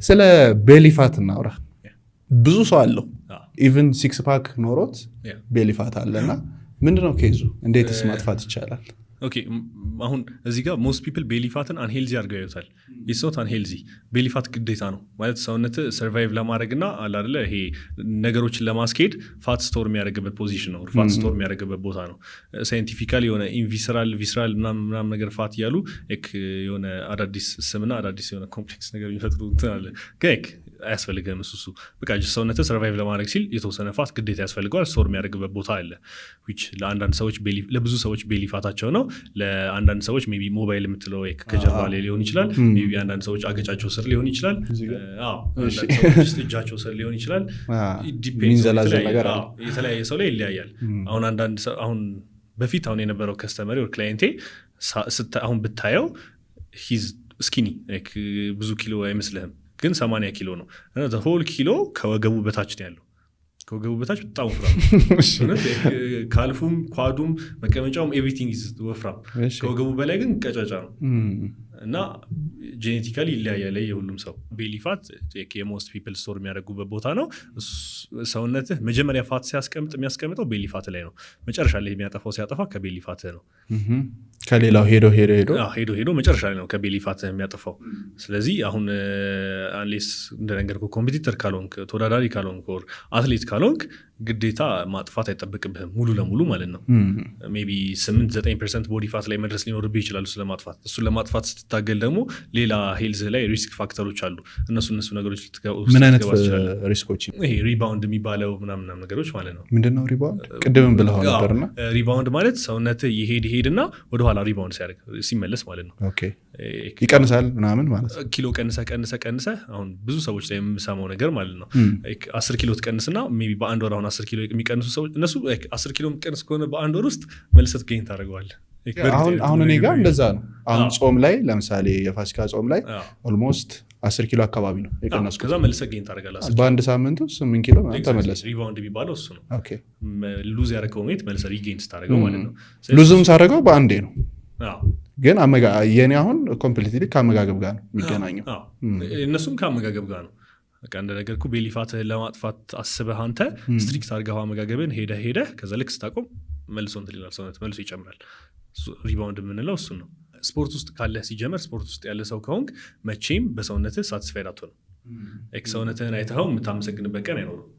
ስለ ቤሊፋት እናውራ። ብዙ ሰው አለው ኢቭን ሲክስ ፓክ ኖሮት ቤሊፋት አለና ምንድነው ኬዙ? እንዴትስ ማጥፋት ይቻላል? ኦኬ አሁን እዚህ ጋር ሞስት ፒፕል ቤሊፋትን አንሄልዚ አድርገው ያዩታል። ኢትስ ኖት አንሄልዚ። ቤሊፋት ግዴታ ነው ማለት ሰውነት ሰርቫይቭ ለማድረግና አላለ ይሄ ነገሮችን ለማስኬድ ፋት ስቶር የሚያደርግበት ፖዚሽን ነው። ፋት ስቶር የሚያደርግበት ቦታ ነው። ሳይንቲፊካሊ የሆነ ኢንቪስራል ቪስራል ምናምን ነገር ፋት እያሉ የሆነ አዳዲስ ስምና አዳዲስ የሆነ ኮምፕሌክስ ነገር የሚፈጥሩ ትናለ አያስፈልግም። እሱ በቃ ሰውነት ሰርቫይቭ ለማድረግ ሲል የተወሰነ ፋት ግዴታ ያስፈልገዋል። ስቶር የሚያደርግበት ቦታ አለ። ለአንዳንድ ሰዎች ለብዙ ሰዎች ቤሊፋታቸው ነው። ለአንዳንድ ሰዎች ሜይ ቢ ሞባይል የምትለው ከጀርባ ላይ ሊሆን ይችላል። ሜይ ቢ አንዳንድ ሰዎች አገጫቸው ስር ሊሆን ይችላል። ሰዎች እጃቸው ስር ሊሆን ይችላል። የተለያየ ሰው ላይ ይለያያል። አሁን በፊት አሁን የነበረው ከስተመሪ ወር ክላይንቴ አሁን ብታየው ሂዝ ስኪኒ ብዙ ኪሎ አይመስልህም፣ ግን 80 ኪሎ ነው። ሆል ኪሎ ከወገቡ በታች ነው ያለው። ከወገቡ በታች በጣም ወፍራም ካልፉም ኳዱም መቀመጫውም ኤቭሪቲንግ ወፍራም። ከወገቡ በላይ ግን ቀጫጫ ነው እና ጄኔቲካሊ ይለያያል የሁሉም ሰው። ቤሊፋት የሞስት ፒፕል ስቶር የሚያደርጉበት ቦታ ነው። ሰውነትህ መጀመሪያ ፋት ሲያስቀምጥ የሚያስቀምጠው ቤሊፋት ላይ ነው። መጨረሻ ላይ የሚያጠፋው ሲያጠፋ ከቤሊፋትህ ነው። ከሌላው ሄዶ መጨረሻ ላይ ነው ከቤሊፋትህ የሚያጠፋው። ስለዚህ አሁን አንሌስ እንደነገርኩህ ኮምፒቲተር ካልሆንክ፣ ተወዳዳሪ ካልሆንክ፣ አትሌት ካልሆንክ ግዴታ ማጥፋት አይጠብቅብህም ሙሉ ለሙሉ ማለት ነው። ሜይ ቢ 8-9% ቦዲ ፋት ላይ መድረስ ሊኖርብህ ይችላል እሱን ለማጥፋት ስትታገል ደግሞ ሌላ ሄልዝ ላይ ሪስክ ፋክተሮች አሉ። እነሱ ነገሮች ምን አይነት ሪስኮች? ይሄ ሪባውንድ የሚባለው ምናምን ነገሮች ማለት ነው። ምንድነው ሪባውንድ? ቅድም ብለኸው ነበርና ሪባውንድ ማለት ሰውነት ይሄድና ወደኋላ ሪባውንድ ሲያደርግ ሲመለስ ማለት ነው። ኦኬ ይቀንሳል ምናምን ማለት ነው። ኪሎ ቀንሰ አሁን ብዙ ሰዎች ላይ የምሰማው ነገር ማለት ነው 10 ኪሎ ትቀንስና ሜይ ቢ በአንድ ወር አሁን 10 ኪሎ የሚቀንሱ ሰዎች እነሱ 10 ኪሎ የሚቀንስ ከሆነ በአንድ ወር ውስጥ መልሰት ገኝ ታደርገዋለህ። አሁን እኔ ጋር እንደዛ ነው። አሁን ጾም ላይ ለምሳሌ የፋሲካ ጾም ላይ ኦልሞስት 10 ኪሎ አካባቢ ነው የቀነስኩት። ከዛ መልሰት ገኝ ታደርጋለህ። በአንድ ሳምንት ውስጥ 8 ኪሎ ተመለሰ። ሪባውንድ የሚባለው እሱ ነው። ኦኬ ሉዝ ያደረገው ሜት መልሰ ሪጌን ስታደርገው ማለት ነው። ሉዝም ሳደርገው በአንዴ ነው። ግን የኔ አሁን ኮምፕሊትሊ ከአመጋገብ ጋር ነው የሚገናኘው። እነሱም ከአመጋገብ ጋር ነው። እንደ ነገርኩ ቤሊፋትህን ለማጥፋት አስበህ አንተ ስትሪክት አድርገህ አመጋገብን ሄደህ ከዛ ልክ ስታቆም መልሶ እንትን ይላል፣ ሰውነት መልሶ ይጨምራል። ሪባውንድ የምንለው እሱን ነው። ስፖርት ውስጥ ካለህ ሲጀመር ስፖርት ውስጥ ያለ ሰው ከሆንክ መቼም በሰውነትህ ሳቲስፋይድ አትሆንም። ሰውነትህን አይተኸው የምታመሰግንበት ቀን አይኖርም።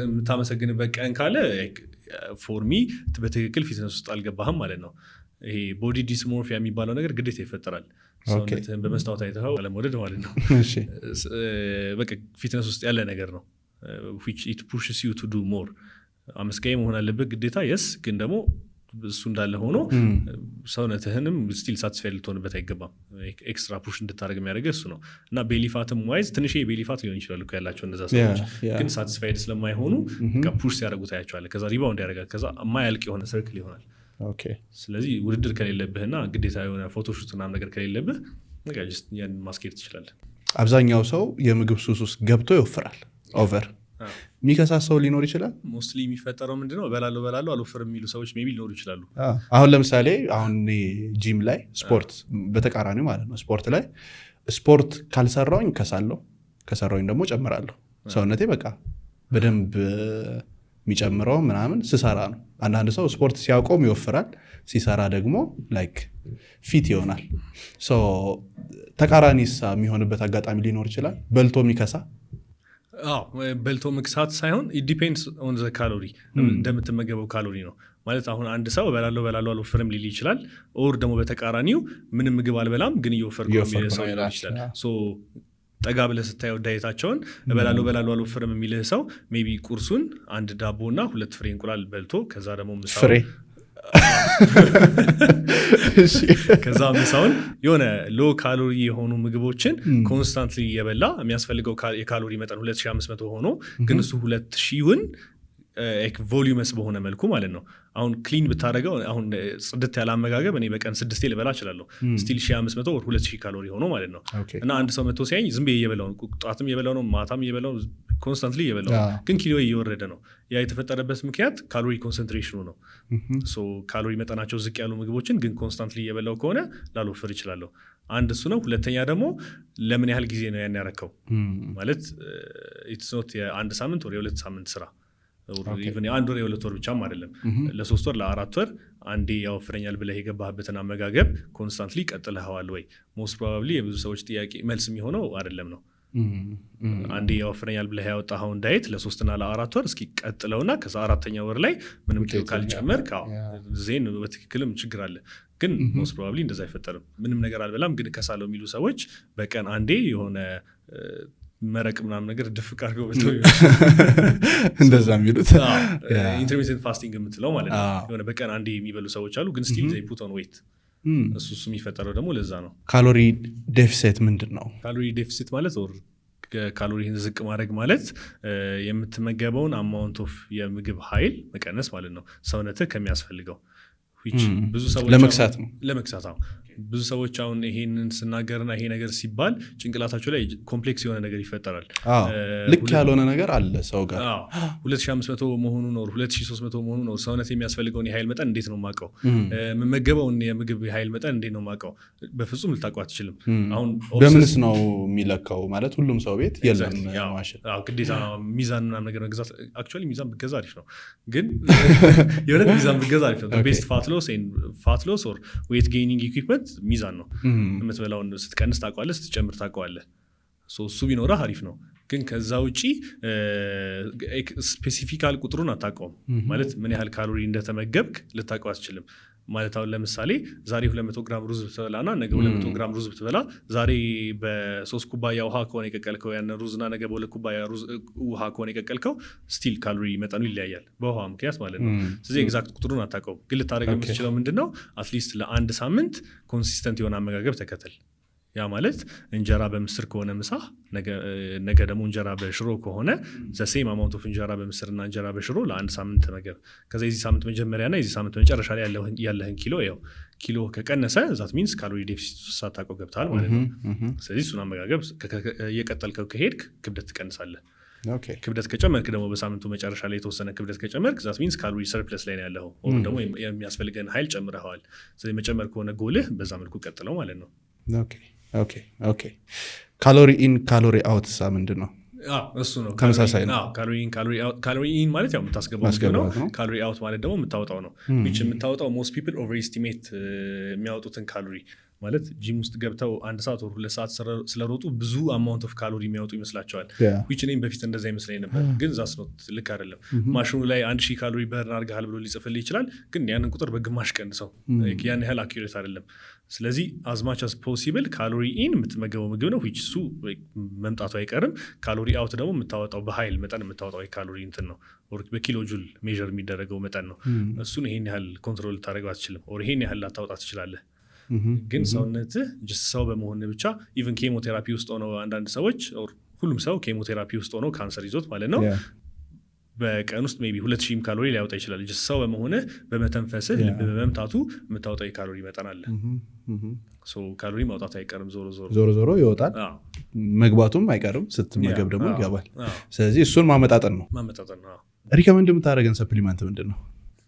የምታመሰግንበት ቀን ካለ ፎርሚ በትክክል ፊትነስ ውስጥ አልገባህም ማለት ነው። ይሄ ቦዲ ዲስሞርፊያ የሚባለው ነገር ግዴታ ይፈጠራል። ሰውነትህን በመስታወት አይተኸው አለመውደድ ማለት ነው። በቃ ፊትነስ ውስጥ ያለ ነገር ነው። it pushes you to do more። አመስጋኝ መሆን አለበት ግዴታ የስ ግን ደግሞ እሱ እንዳለ ሆኖ ሰውነትህንም ስቲል ሳቲስፋይድ ልትሆንበት አይገባም። ኤክስትራ ፑሽ እንድታደርግ የሚያደርገው እሱ ነው። እና ቤሊፋትም ዋይዝ ትንሽ ቤሊፋት ሊሆን ይችላል እኮ ያላቸው እነዛ ሰዎች ግን ሳቲስፋይድ ስለማይሆኑ ፑሽ ሲያደርጉ ታያቸዋለህ። ከዛ ሪባውንድ ያደርጋል። ከዛ የማያልቅ የሆነ ሰርክል ይሆናል። ስለዚህ ውድድር ከሌለብህና ግዴታ የሆነ ፎቶሹት ምናምን ነገር ከሌለብህ ያን ማስኬድ ትችላለህ። አብዛኛው ሰው የምግብ ሱስ ውስጥ ገብቶ ይወፍራል። ኦቨር የሚከሳሰው ሊኖር ይችላል። ሞስትሊ የሚፈጠረው ምንድነው በላለው አልወፍርም የሚሉ ሰዎች ሜይ ቢ ሊኖሩ ይችላሉ። አሁን ለምሳሌ አሁን ጂም ላይ ስፖርት በተቃራኒው ማለት ነው። ስፖርት ላይ ስፖርት ካልሰራውኝ ከሰራውኝ ደግሞ ጨምራለሁ። ሰውነቴ በቃ በደንብ የሚጨምረው ምናምን ስሰራ ነው። አንዳንድ ሰው ስፖርት ሲያቆም ይወፍራል፣ ሲሰራ ደግሞ ላይክ ፊት ይሆናል። ተቃራኒስ የሚሆንበት አጋጣሚ ሊኖር ይችላል። በልቶ የሚከሳ በልቶ መክሳት ሳይሆን it depends on the calorie እንደምትመገበው ካሎሪ ነው ማለት። አሁን አንድ ሰው በላለው አልወፍርም ሊል ይችላል። ኦር ደግሞ በተቃራኒው ምንም ምግብ አልበላም ግን እየወፈርኩ ነው ሰው ይችላል። ጠጋ ብለህ ስታየው ዳይታቸውን በላለው አልወፍርም የሚልህ ሰው ሜይ ቢ ቁርሱን አንድ ዳቦና 2 ፍሬ እንቁላል በልቶ ከዛ ደግሞ ምሳው ከዛ ምሳውን የሆነ ሎ ካሎሪ የሆኑ ምግቦችን ኮንስታንትሊ እየበላ የሚያስፈልገው የካሎሪ መጠን 2500 ሆኖ ግን እሱ 2000ን ቮሊዩመስ በሆነ መልኩ ማለት ነው። አሁን ክሊን ብታደረገው አሁን ጽድት ያለ አመጋገብ እኔ በቀን 6 ልበላ እችላለሁ። ስቲል 1500 ወር 2000 ካሎሪ ሆኖ ማለት ነው። እና አንድ ሰው መጥቶ ሲያኝ ዝም ብዬ እየበላው ነው፣ ጧትም እየበላው ነው፣ ማታም እየበላው ኮንስታንትሊ እየበላው ግን ኪሎ እየወረደ ነው። ያ የተፈጠረበት ምክንያት ካሎሪ ኮንሰንትሬሽኑ ነው። ሶ ካሎሪ መጠናቸው ዝቅ ያሉ ምግቦችን ግን ኮንስታንትሊ እየበላው ከሆነ ላልወፍር ይችላለሁ። አንድ እሱ ነው። ሁለተኛ ደግሞ ለምን ያህል ጊዜ ነው ያን ያረከው ማለት ኢትስ ኖት የአንድ ሳምንት ወር የሁለት ሳምንት ስራ የአንድ ወር የሁለት ወር ብቻም አይደለም ለ3 ወር ለ4 ወር አንዴ ያወፍረኛል ብለህ የገባህበትን አመጋገብ ኮንስታንትሊ ቀጥለኸዋል ወይ? ሞስት ፕሮባብሊ የብዙ ሰዎች ጥያቄ መልስ የሚሆነው አይደለም ነው። አንዴ ያወፍረኛል ብለህ ያወጣኸውን ዳየት ለ3 እና ለ4 ወር እስኪ ቀጥለውና ከዛ 4ኛ ወር ላይ ምንም ኪሎ ካልጨመርክ ዜን በትክክልም ችግር አለ። ግን ሞስት ፕሮባብሊ እንደዛ አይፈጠርም። ምንም ነገር አልበላም ግን ከሳለው የሚሉ ሰዎች በቀን አንዴ የሆነ መረቅ ምናምን ነገር ድፍቅ አድርገው በተው እንደዛ የሚሉት ኢንተርሚተንት ፋስቲንግ የምትለው ማለት ነው። የሆነ በቀን አንዴ የሚበሉ ሰዎች አሉ ግን ስቲል ዘይ ፑት ኦን ዌይት። እሱ የሚፈጠረው ደግሞ ለዛ ነው። ካሎሪ ዴፊሲት ምንድን ነው? ካሎሪ ዴፊሲት ማለት ካሎሪን ዝቅ ማድረግ ማለት የምትመገበውን አማውንት ኦፍ የምግብ ኃይል መቀነስ ማለት ነው ሰውነትህ ከሚያስፈልገው ብዙ ሰዎች ለመክሳት ነው። ለመክሳት ብዙ ሰዎች አሁን ይሄንን ስናገርና ይሄ ነገር ሲባል ጭንቅላታቸው ላይ ኮምፕሌክስ የሆነ ነገር ይፈጠራል። ልክ ያልሆነ ነገር አለ ሰው ጋር 2500 መሆኑ ነው 2300 መሆኑ ነው ሰውነት የሚያስፈልገውን የኃይል መጠን እንዴት ነው ማቀው? የምመገበውን የምግብ የኃይል መጠን እንዴት ነው ማቀው? በፍጹም ልታውቀው አትችልም። አሁን በምንስ ነው የሚለካው? ማለት ሁሉም ሰው ቤት የለም ማሽን። ግዴታ ሚዛን ምናምን ነገር መግዛት አክቹዋሊ ሚዛን ብገዛ አሪፍ ነው። ግን የሆነ ሚዛን ብገዛ አሪፍ ነው። ቤስት ፋት ሎስ ኦር ዌት ጌይኒንግ ኢኩዊፕመንት ሚዛን ነው። የምትበላውን ስትቀንስ ታውቀዋለህ፣ ስትጨምር ታውቀዋለህ። እሱ ቢኖረህ አሪፍ ነው። ግን ከዛ ውጪ ስፔሲፊካል ቁጥሩን አታውቀውም። ማለት ምን ያህል ካሎሪ እንደተመገብክ ልታውቀው አትችልም። ማለት አሁን ለምሳሌ ዛሬ 200 ግራም ሩዝ ብትበላና ነገ 200 ግራም ሩዝ ብትበላ ዛሬ በ3 ኩባያ ውሃ ከሆነ የቀቀልከው ያን ሩዝና ነገ በ2 ኩባያ ውሃ ከሆነ የቀቀልከው ስቲል ካሎሪ መጠኑ ይለያያል በውሃ ምክንያት ማለት ነው። ስለዚህ ኤግዛክት ቁጥሩን አታውቀውም። ግን ልታደርግ የምትችለው ምንድነው አትሊስት ለአንድ ሳምንት ኮንሲስተንት የሆነ አመጋገብ ተከተል። ያ ማለት እንጀራ በምስር ከሆነ ምሳ ነገ ደግሞ እንጀራ በሽሮ ከሆነ ዘሴም አማውንት ኦፍ እንጀራ በምስርና እንጀራ በሽሮ ለአንድ ሳምንት ተመገብ። ከዛ የዚህ ሳምንት መጀመሪያና የዚህ ሳምንት መጨረሻ ላይ ያለህን ኪሎ ከቀነሰ ዛት ሚንስ ካሎሪ ዴፊሲት ውስጥ ሳታውቀው ገብተሃል ማለት ነው። ስለዚህ እሱን አመጋገብ እየቀጠልከው ከሄድክ ክብደት ትቀንሳለህ። ክብደት ከጨመርክ ደግሞ በሳምንቱ መጨረሻ ላይ የተወሰነ ክብደት ከጨመርክ ዛት ሚንስ ካሎሪ ሰርፕለስ ላይ ነው ያለው ወይም ደግሞ የሚያስፈልገን ኃይል ጨምረኸዋል። ስለዚህ መጨመር ከሆነ ጎልህ በዛ መልኩ ቀጥለው ማለት ነው። ኦኬ ካሎሪ ኢን ካሎሪ አውት ምንድን ነው? እሱ ነው ተመሳሳይ ነው። ካሎሪ ኢን ማለት ያው የምታስገባው ነው። ካሎሪ አውት ማለት ደግሞ የምታወጣው ነው። የምታወጣው ሞስት ፒፕል ኦቨር ኤስቲሜት የሚያወጡትን ካሎሪ ማለት ጂም ውስጥ ገብተው 1 ሰዓት ወር 2 ሰዓት ስለሮጡ ብዙ አማውንት ኦፍ ካሎሪ የሚያወጡ ይመስላቸዋል። ዊች እኔም በፊት እንደዛ ይመስለኝ ነበር፣ ግን ዛስ ነው ልክ አይደለም። ማሽኑ ላይ 1000 ካሎሪ በርን አድርገሃል ብሎ ሊጽፍልህ ይችላል፣ ግን ያንን ቁጥር በግማሽ ቀንሰው ያን ያህል አኪዩሬት አይደለም። ስለዚህ አዝማች አስ ፖሲብል ካሎሪ ኢን የምትመገበው ምግብ ነው ዊች እሱ መምጣቱ አይቀርም። ካሎሪ አውት ደግሞ የምታወጣው በኃይል መጠን የምታወጣው የካሎሪ እንትን ነው፣ በኪሎ ጁል ሜዥር የሚደረገው መጠን ነው። እሱን ይሄን ያህል ኮንትሮል ልታደርገው አትችልም፣ ይሄን ያህል ላታወጣ ትችላለህ። ግን ሰውነትህ ሰው በመሆን ብቻ ኢቨን ኬሞቴራፒ ውስጥ ሆነው አንዳንድ ሰዎች ሁሉም ሰው ኬሞቴራፒ ውስጥ ሆነው ካንሰር ይዞት ማለት ነው በቀን ውስጥ ሜይ ቢ 2000 ካሎሪ ሊያወጣ ይችላል። ሰው በመሆንህ በመተንፈስህ ልብ በመምታቱ የምታወጣው የካሎሪ መጠን አለ። ካሎሪ ማውጣት አይቀርም፣ ዞሮ ይወጣል። መግባቱም አይቀርም፣ ስትመገብ ደግሞ ይገባል። ስለዚህ እሱን ማመጣጠን ነው። ሪከመንድ የምታደርገን ሰፕሊመንት ምንድን ነው?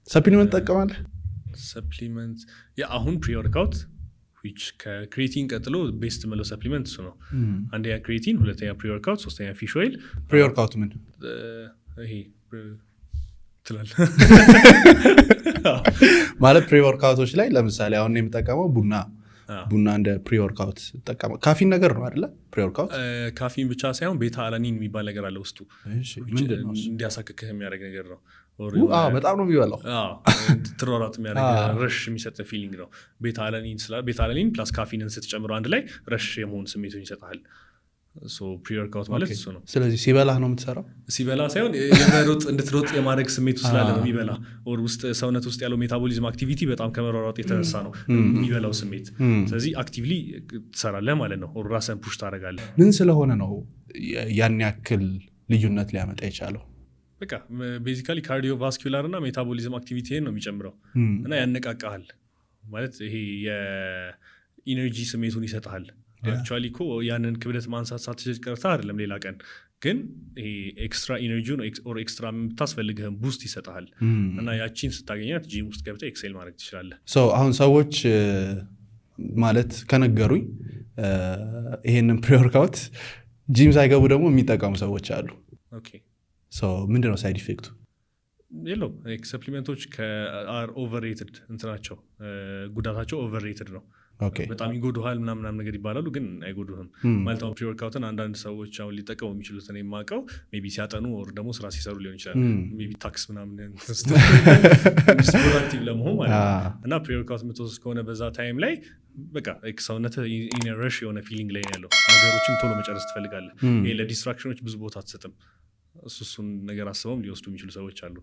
ሰፕሊመንት ትጠቀማለህ? ሰፕሊመንት አሁን ፕሪወርክአውት ከክሬቲን ቀጥሎ ቤስት ምለው ሰፕሊመንት እሱ ነው። አንደኛ ክሬቲን፣ ሁለተኛ ፕሪወርክአውት፣ ሶስተኛ ፊሽ ኦይል። ፕሪወርክአውት ምን ይሄ ትላል ማለት ፕሪወርክአውቶች ላይ ለምሳሌ አሁን የምጠቀመው ቡና እንደ ፕሪወርክአውት ጠቀመው። ካፊን ነገር ነው አይደለ? ፕሪወርክአውት ካፊን ብቻ ሳይሆን ቤታ አላኒን የሚባል ነገር አለ ውስጡ፣ እንዲያሳክክህ የሚያደርግ ነገር ነው። በጣም ነው የሚበላው። ትሯሯጥ የሚያደርግ ረሽ የሚሰጥ ፊሊንግ ነው። ቤታ አላኒን ፕላስ ካፊንን ስትጨምረው አንድ ላይ ረሽ የመሆን ስሜቱን ይሰጣል። ፕሪወርክአውት ማለት እሱ ነው። ስለዚህ ሲበላህ ነው የምትሰራው? ሲበላ ሳይሆን እንድትሮጥ የማድረግ ስሜቱ ስላለ ነው የሚበላ። ውስጥ ሰውነት ውስጥ ያለው ሜታቦሊዝም አክቲቪቲ በጣም ከመሯሯጥ የተነሳ ነው የሚበላው ስሜት። ስለዚህ አክቲቭሊ ትሰራለህ ማለት ነው። ራስን ፑሽ ታደርጋለህ። ምን ስለሆነ ነው ያን ያክል ልዩነት ሊያመጣ የቻለው? በቃ ቤዚካሊ ካርዲዮቫስኩላር እና ሜታቦሊዝም አክቲቪቲን ነው የሚጨምረው እና ያነቃቃሃል ማለት ይሄ የኢነርጂ ስሜቱን ይሰጥሃል። አክቹዋሊ እኮ ያንን ክብደት ማንሳት ሳትችል ቀርተህ አይደለም፣ ሌላ ቀን ግን ኤክስትራ ኢነርጂውን ኦር ኤክስትራ የምታስፈልግህን ቡስት ይሰጥሃል እና ያቺን ስታገኛት ጂም ውስጥ ገብተህ ኤክሴል ማድረግ ትችላለህ። አሁን ሰዎች ማለት ከነገሩኝ ይሄንን ፕሪወርካውት ጂም ሳይገቡ ደግሞ የሚጠቀሙ ሰዎች አሉ። ምንድነው ሳይድ ኢፌክቱ? የለው ሰፕሊመንቶች ኦቨርሬትድ እንትናቸው ጉዳታቸው ኦቨርሬትድ ነው። በጣም ይጎዱሃል ምናምን ነገር ይባላሉ፣ ግን አይጎዱህም። ማለት አሁን ፕሪወርካውትን አንዳንድ ሰዎች አሁን ሊጠቀሙ የሚችሉት እኔ የማውቀው ሜቢ ሲያጠኑ ወር ደግሞ ስራ ሲሰሩ ሊሆን ይችላል። ሜቢ ታክስ ምናምን ፕሮዳክቲቭ ለመሆን ማለት ነው። እና ፕሪወርካውት የምትወስድ ከሆነ በዛ ታይም ላይ በቃ ሰውነት ኢነረሽ የሆነ ፊሊንግ ላይ ያለው ነገሮችን ቶሎ መጨረስ ትፈልጋለህ። ይሄ ለዲስትራክሽኖች ብዙ ቦታ አትሰጥም። እሱን ነገር አስበውም ሊወስዱ የሚችሉ ሰዎች አሉ።